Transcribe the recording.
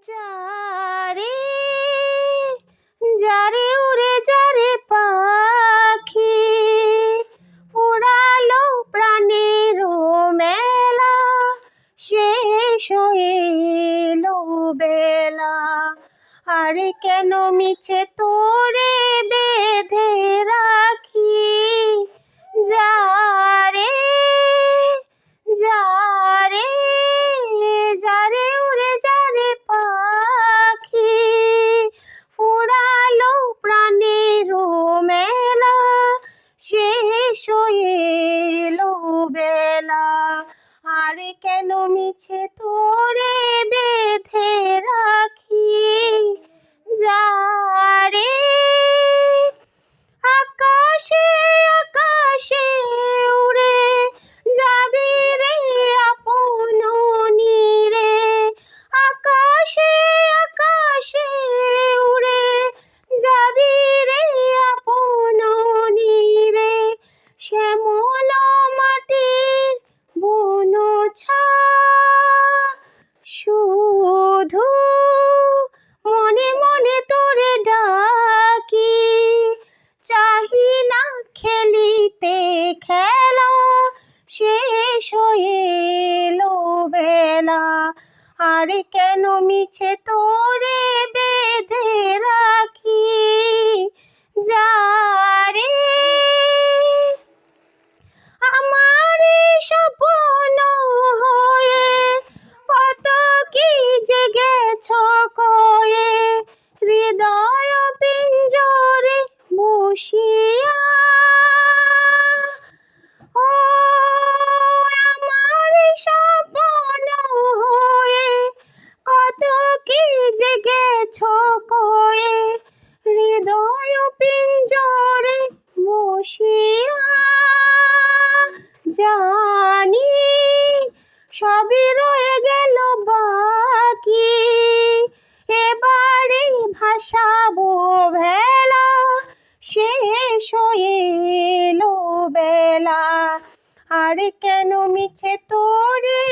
যারে যারে উড়ে যারে পাখি উড়ালো প্রাণের মেলা শেষ হয়ে এলো বেলা। আরে কেন মিছে তোরে বেঁধে রাখি যারে যারে যারে উড়ে যারে পাখি ফুরালো প্রাণের মেলা শেষ হয়ে এলো বেলা। আরে কেন মিছে তোরে বেঁধে রাখি যারে আকাশে আকাশে উড়ে যাবি রে আপন নীরে। আকাশে আকাশে উড়ে যাবি রে আপন নীরে। শ্যামল মাটির বন শুধু মনে মনে তোরে ডাকি চাহি না খেলিতে খেলা শেষ হয়ে এলো বেলা। আরে কেন মিছে তোরে বেঁধে রাখি যারে আমার স্বপ্ন হয়ে কত কি জেগেছ কয়ে হৃদয় পিঞ্জরে বসিয়া। ও আমার স্বপ্ন হয়ে কত কি জেগেছ কয়ে হৃদয় পিঞ্জরে বসিয়া। জানি সবই রয়ে গেল বাকি এবারে ভাসাবো ভেলা শেষ হয়ে এলো বেলা। আরে কেন মিছে তোরে